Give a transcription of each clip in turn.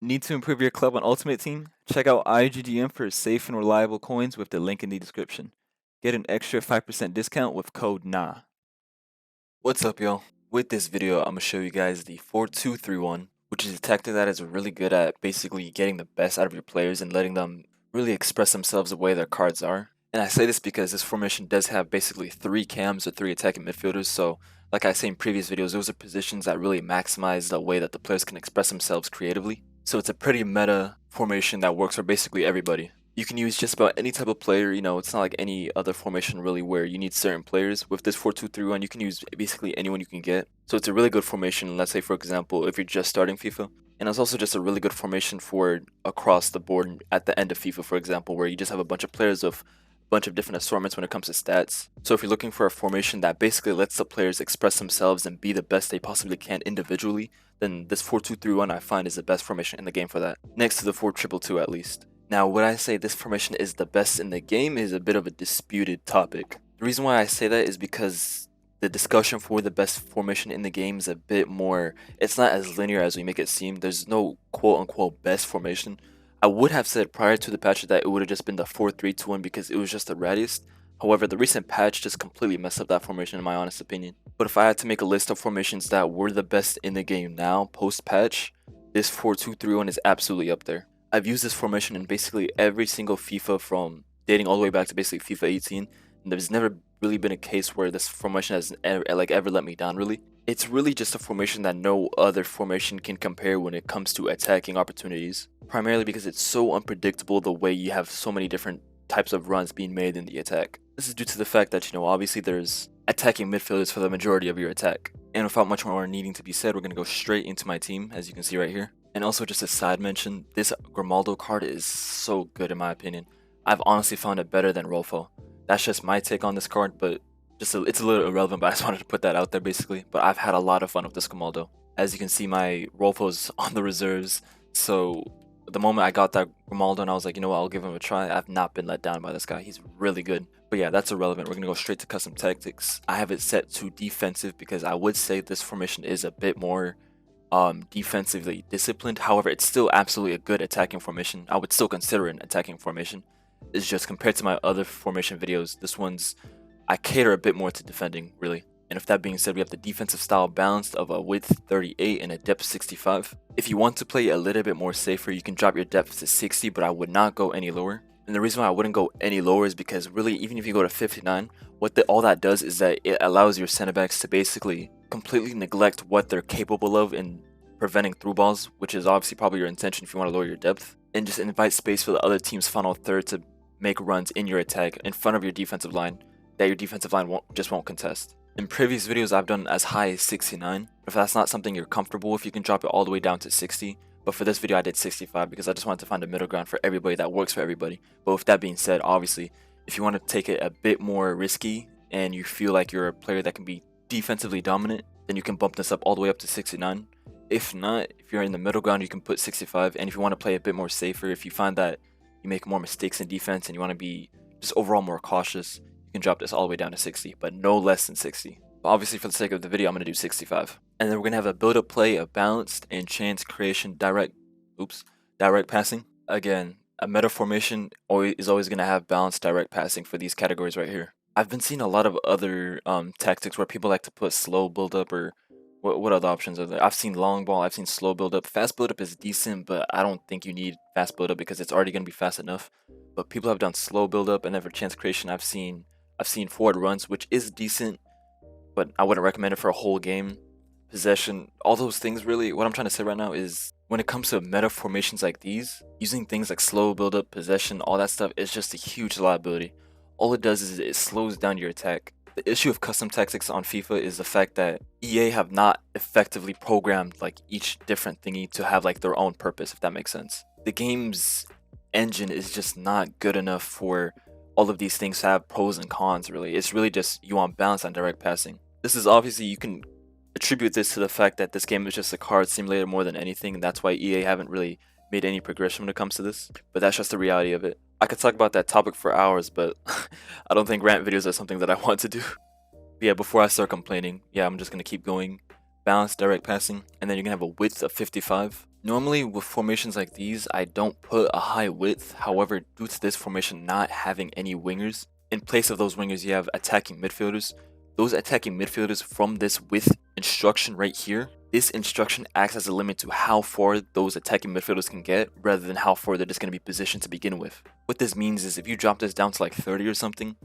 Need to improve your club on Ultimate Team? Check out IGDM for safe and reliable coins with the link in the description. Get an extra 5% discount with code NA. What's up, y'all? With this video, I'm going to show you guys the 4-2-3-1, which is a tactic that is really good at basically getting the best out of your players and letting them really express themselves the way their cards are. And I say this because this formation does have basically 3 cams or 3 attacking midfielders, so like I say in previous videos, those are positions that really maximize the way that the players can express themselves creatively. So it's a pretty meta formation that works for basically everybody. You can use just about any type of player, it's not like any other formation really where you need certain players. With this 4-2-3-1, you can use basically anyone you can get. So it's a really good formation, let's say for example, if you're just starting FIFA. And it's also just a really good formation for across the board at the end of FIFA, for example, where you just have a bunch of players with bunch of different assortments when it comes to stats. So if you're looking for a formation that basically lets the players express themselves and be the best they possibly can individually, then this 4-2-3-1 I find is the best formation in the game for that, next to the 4-2-2 at least. Now, would I say this formation is the best in the game is a bit of a disputed topic. The reason why I say that is because the discussion for the best formation in the game is a bit more, it's not as linear as we make it seem. There's no quote-unquote best formation. I would have said prior to the patch that it would have just been the 4-3-2-1 because it was just the readiest. However, the recent patch just completely messed up that formation in my honest opinion. But if I had to make a list of formations that were the best in the game now, post-patch, this 4-2-3-1 is absolutely up there. I've used this formation in basically every single FIFA from dating all the way back to basically FIFA 18. And there's never really been a case where this formation has ever let me down really. It's really just a formation that no other formation can compare when it comes to attacking opportunities. Primarily because it's so unpredictable the way you have so many different types of runs being made in the attack. This is due to the fact that, obviously there's attacking midfielders for the majority of your attack. And without much more needing to be said, we're going to go straight into my team, as you can see right here. And also just a side mention, this Grimaldo card is so good in my opinion. I've honestly found it better than Rolfo. That's just my take on this card, but it's a little irrelevant, but I just wanted to put that out there basically. But I've had a lot of fun with this Grimaldo. As you can see, my Rolfo's on the reserves, so the moment I got that Grimaldo and I was like, I'll give him a try, I've not been let down by this guy. He's really good. But yeah, that's irrelevant. We're going to go straight to custom tactics. I have it set to defensive because I would say this formation is a bit more defensively disciplined. However, it's still absolutely a good attacking formation. I would still consider it an attacking formation. It's just compared to my other formation videos, this one's, I cater a bit more to defending, really. And with that being said, we have the defensive style balanced of a width 38 and a depth 65. If you want to play a little bit more safer, you can drop your depth to 60, but I would not go any lower. And the reason why I wouldn't go any lower is because really, even if you go to 59, all that does is that it allows your center backs to basically completely neglect what they're capable of in preventing through balls, which is obviously probably your intention if you want to lower your depth, and just invite space for the other team's final third to make runs in your attack in front of your defensive line that your defensive line won't contest. In previous videos, I've done as high as 69. If that's not something you're comfortable with, you can drop it all the way down to 60. But for this video, I did 65 because I just wanted to find a middle ground for everybody that works for everybody. But with that being said, obviously, if you want to take it a bit more risky and you feel like you're a player that can be defensively dominant, then you can bump this up all the way up to 69. If not, if you're in the middle ground, you can put 65. And if you want to play a bit more safer, if you find that you make more mistakes in defense and you want to be just overall more cautious, you can drop this all the way down to 60, but no less than 60. But obviously, for the sake of the video, I'm going to do 65. And then we're going to have a build-up play, a balanced, and chance creation, direct passing. Again, a meta formation is always going to have balanced direct passing for these categories right here. I've been seeing a lot of other tactics where people like to put slow build-up or what other options are there? I've seen long ball, I've seen slow build-up. Fast build-up is decent, but I don't think you need fast build-up because it's already going to be fast enough. But people have done slow build-up, and then for chance creation, I've seen forward runs, which is decent, but I wouldn't recommend it for a whole game. Possession, all those things really, what I'm trying to say right now is when it comes to meta formations like these, using things like slow build-up, possession, all that stuff is just a huge liability. All it does is it slows down your attack. The issue of custom tactics on FIFA is the fact that EA have not effectively programmed like each different thingy to have like their own purpose, if that makes sense. The game's engine is just not good enough for all of these things to have pros and cons really. It's really just you want balance on direct passing. This is obviously, you can attribute this to the fact that this game is just a card simulator more than anything, and that's why EA haven't really made any progression when it comes to this, but that's just the reality of it. I could talk about that topic for hours, but I don't think rant videos are something that I want to do. But yeah, before I start complaining, yeah, I'm just going to keep going. Balanced direct passing, and then you're going to have a width of 55. Normally with formations like these, I don't put a high width. However, due to this formation not having any wingers, in place of those wingers you have attacking midfielders. Those attacking midfielders from this width instruction right here, this instruction acts as a limit to how far those attacking midfielders can get rather than how far they're just going to be positioned to begin with. What this means is if you drop this down to like 30 or something,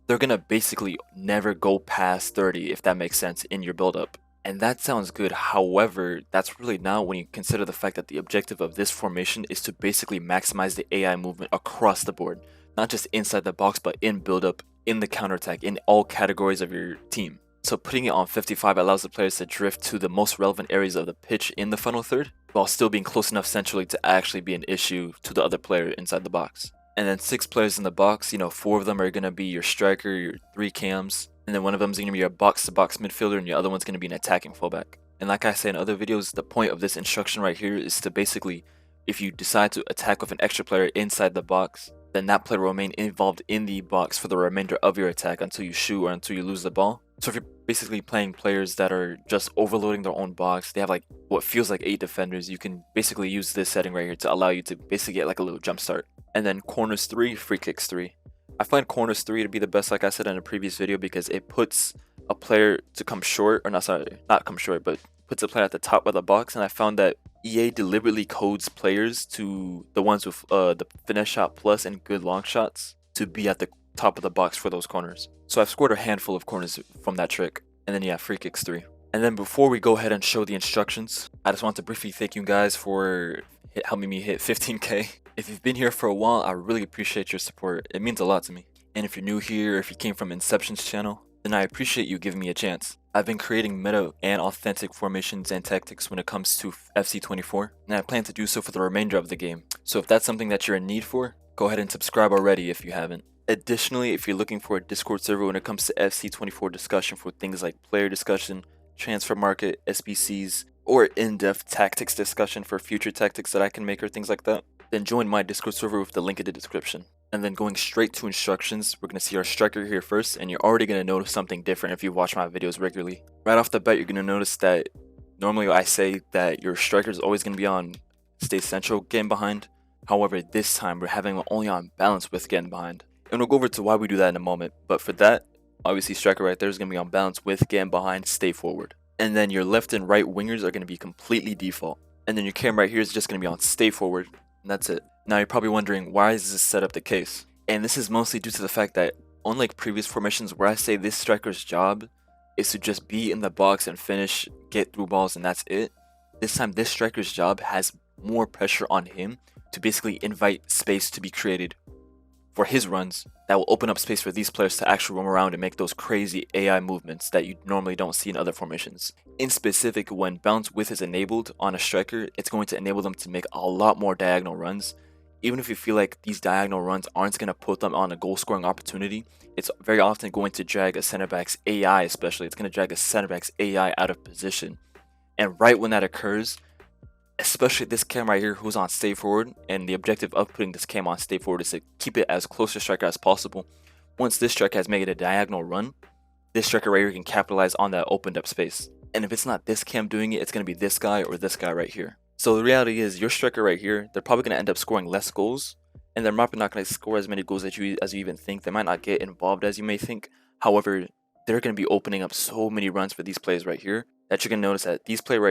they're going to basically never go past 30, if that makes sense, in your build-up. And that sounds good. However, that's really not when you consider the fact that the objective of this formation is to basically maximize the AI movement across the board, not just inside the box, but in build-up, in the counterattack, in all categories of your team. So putting it on 55 allows the players to drift to the most relevant areas of the pitch in the final third, while still being close enough centrally to actually be an issue to the other player inside the box. And then 6 players in the box, 4 of them are going to be your striker, your 3 cams, and then one of them is going to be your box-to-box midfielder, and your other one's going to be an attacking fullback. And like I say in other videos, the point of this instruction right here is to basically, if you decide to attack with an extra player inside the box, then that player will remain involved in the box for the remainder of your attack until you shoot or until you lose the ball. So if you're basically playing players that are just overloading their own box, they have like what feels like 8 defenders, you can basically use this setting right here to allow you to basically get like a little jump start. And then corners 3, free kicks 3. I find corners 3 to be the best, like I said in a previous video, because it puts a player to come short, or not come short, but puts a player at the top of the box. And I found that EA deliberately codes players to the ones with the finesse shot plus and good long shots to be at the top of the box for those corners. So I've scored a handful of corners from that trick. And then yeah, free kicks 3. And then before we go ahead and show the instructions, I just want to briefly thank you guys for helping me hit 15k. If you've been here for a while, I really appreciate your support. It means a lot to me. And if you're new here, or if you came from Inception's channel, then I appreciate you giving me a chance. I've been creating meta and authentic formations and tactics when it comes to FC24, and I plan to do so for the remainder of the game. So if that's something that you're in need for, go ahead and subscribe already if you haven't. Additionally, if you're looking for a Discord server when it comes to FC24 discussion for things like player discussion, transfer market, SBCs, or in-depth tactics discussion for future tactics that I can make or things like that, then join my Discord server with the link in the description. And then going straight to instructions, we're going to see our striker here first, and you're already going to notice something different if you watch my videos regularly. Right off the bat, you're going to notice that normally I say that your striker is always going to be on stay central, getting behind. However, this time we're having him only on balance with getting behind. And we'll go over to why we do that in a moment. But for that, obviously striker right there is going to be on balance with getting behind, stay forward. And then your left and right wingers are going to be completely default. And then your cam right here is just going to be on stay forward. And that's it. Now you're probably wondering, why is this setup the case? And this is mostly due to the fact that, unlike previous formations where I say this striker's job is to just be in the box and finish, get through balls, and that's it, this time this striker's job has more pressure on him to basically invite space to be created for his runs that will open up space for these players to actually roam around and make those crazy AI movements that you normally don't see in other formations. In specific, when bounce width is enabled on a striker, it's going to enable them to make a lot more diagonal runs. Even if you feel like these diagonal runs aren't going to put them on a goal scoring opportunity, it's very often going to drag a center back's AI, especially, it's going to drag a center back's AI out of position. And right when that occurs, especially this cam right here who's on stay forward, and the objective of putting this cam on stay forward is to keep it as close to striker as possible. Once this striker has made a diagonal run, this striker right here can capitalize on that opened up space. And if it's not this cam doing it, it's going to be this guy or this guy right here. So the reality is, your striker right here, they're probably going to end up scoring less goals, and they're probably not going to score as many goals as you even think. They might not get involved as you may think. However, they're going to be opening up so many runs for these players right here that you're going to notice that these players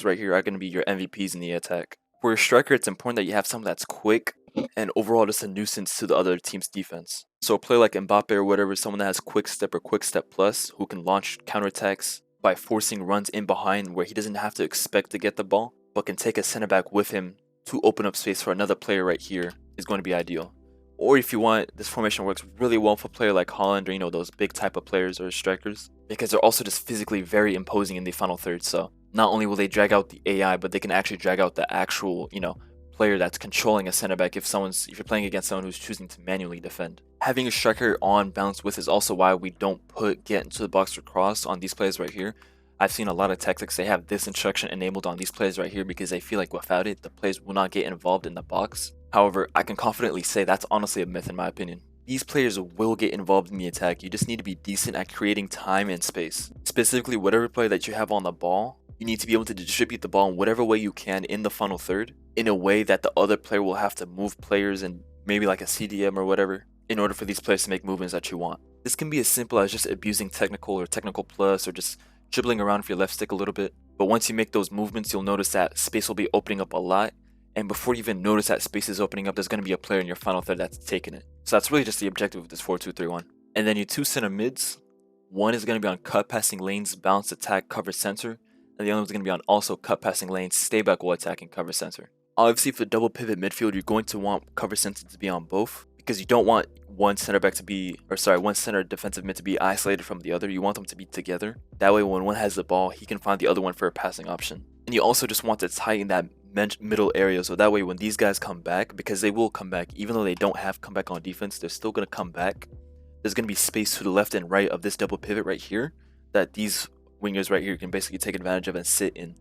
right here are going to be your MVPs in the attack. For your striker, it's important that you have someone that's quick and overall just a nuisance to the other team's defense. So a player like Mbappe or whatever, someone that has quick step or quick step plus, who can launch counterattacks by forcing runs in behind where he doesn't have to expect to get the ball, but can take a center back with him to open up space for another player right here, is going to be ideal. Or if you want, this formation works really well for a player like Holland, or those big type of players or strikers, because they're also just physically very imposing in the final third. So not only will they drag out the AI, but they can actually drag out the actual, player that's controlling a center back if you're playing against someone who's choosing to manually defend. Having a striker on balance with is also why we don't put get into the box or cross on these players right here. I've seen a lot of tactics, they have this instruction enabled on these players right here because they feel like without it, the players will not get involved in the box. However, I can confidently say that's honestly a myth in my opinion. These players will get involved in the attack, you just need to be decent at creating time and space. Specifically, whatever player that you have on the ball, you need to be able to distribute the ball in whatever way you can in the final third, in a way that the other player will have to move players and maybe like a CDM or whatever, in order for these players to make movements that you want. This can be as simple as just abusing technical or technical plus, or just dribbling around with your left stick a little bit. But once you make those movements, you'll notice that space will be opening up a lot. And before you even notice that space is opening up, there's going to be a player in your final third that's taking it. So that's really just the objective of this 4-2-3-1. And then your two center mids, one is going to be on cut passing lanes, bounce attack, cover center. And the other one's going to be on also cut passing lanes, stay back while attacking, cover center. Obviously, for double pivot midfield, you're going to want cover center to be on both, because you don't want one center defensive mid to be isolated from the other. You want them to be together. That way, when one has the ball, he can find the other one for a passing option. And you also just want to tighten that middle area, so that way when these guys come back, because they will come back, even though they don't have comeback on defense, they're still going to come back. There's going to be space to the left and right of this double pivot right here that these wingers right here can basically take advantage of and sit in.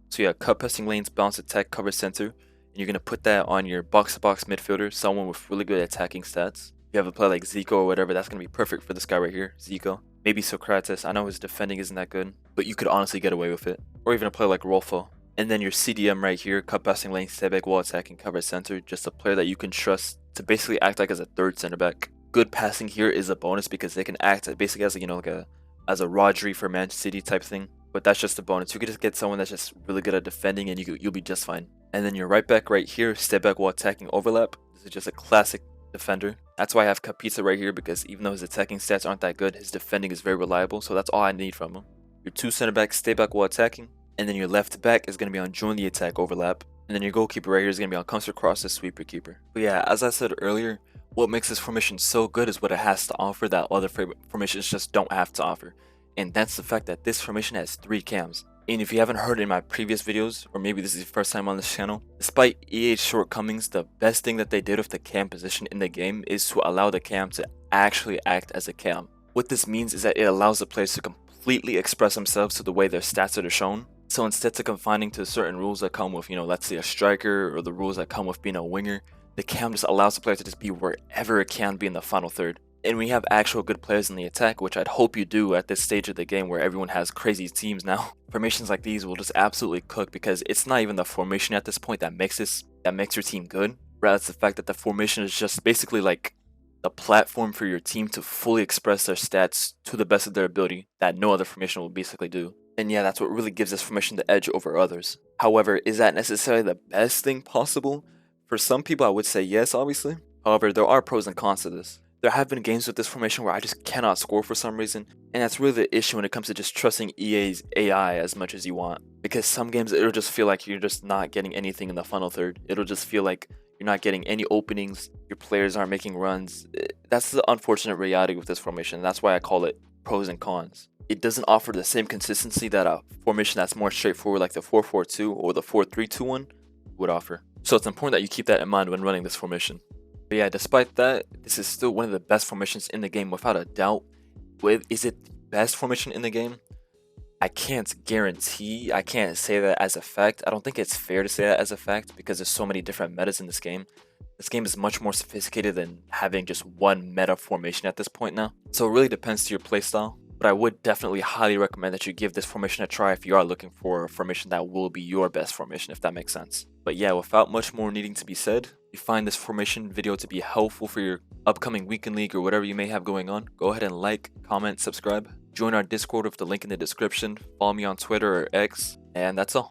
So you have cut passing lanes, bounce attack, cover center, and you're going to put that on your box-to-box midfielder, someone with really good attacking stats. If you have a player like Zico or whatever, that's going to be perfect for this guy right here, Zico. Maybe Socrates. I know his defending isn't that good, but you could honestly get away with it. Or even a player like Rolfo. And then your CDM right here, cut passing lane, stay back, wall attacking, cover center, just a player that you can trust to basically act like as a third center back. Good passing here is a bonus because they can act basically as as a Rodri for Man City type thing. But that's just a bonus. You could just get someone that's just really good at defending and you'll be just fine. And then your right back right here, step back while attacking, overlap. This is just a classic defender. That's why I have Capita right here, because even though his attacking stats aren't that good, his defending is very reliable. So that's all I need from him. Your two center backs, stay back while attacking. And then your left back is going to be on join the attack, overlap. And then your goalkeeper right here is going to be on counter crosses, sweeper keeper. But yeah, as I said earlier, what makes this formation so good is what it has to offer that other formations just don't have to offer. And that's the fact that this formation has 3 cams. And if you haven't heard in my previous videos, or maybe this is your first time on this channel, despite EA's shortcomings, the best thing that they did with the cam position in the game is to allow the cam to actually act as a cam. What this means is that it allows the players to completely express themselves to the way their stats are shown. So instead of confining to certain rules that come with, let's say a striker, or the rules that come with being a winger, the cam just allows the player to just be wherever it can be in the final third. And we have actual good players in the attack, which I'd hope you do at this stage of the game where everyone has crazy teams now. Formations like these will just absolutely cook, because it's not even the formation at this point that makes your team good. Rather, it's the fact that the formation is just basically like the platform for your team to fully express their stats to the best of their ability that no other formation will basically do. And yeah, that's what really gives this formation the edge over others. However, is that necessarily the best thing possible? For some people, I would say yes, obviously. However, there are pros and cons to this. There have been games with this formation where I just cannot score for some reason, and that's really the issue when it comes to just trusting EA's AI as much as you want. Because some games, it'll just feel like you're just not getting anything in the final third. It'll just feel like you're not getting any openings, your players aren't making runs. That's the unfortunate reality with this formation. That's why I call it pros and cons. It doesn't offer the same consistency that a formation that's more straightforward like the 4-4-2 or the 4-3-2-1 would offer. So it's important that you keep that in mind when running this formation. But yeah, despite that, this is still one of the best formations in the game without a doubt. Is it the best formation in the game? I can't guarantee, I can't say that as a fact. I don't think it's fair to say that as a fact because there's so many different metas in this game. This game is much more sophisticated than having just one meta formation at this point now. So it really depends to your playstyle. But I would definitely highly recommend that you give this formation a try if you are looking for a formation that will be your best formation, if that makes sense. But yeah, without much more needing to be said, if you find this formation video to be helpful for your upcoming weekend league or whatever you may have going on, go ahead and like, comment, subscribe, join our Discord with the link in the description, follow me on Twitter or X, and that's all.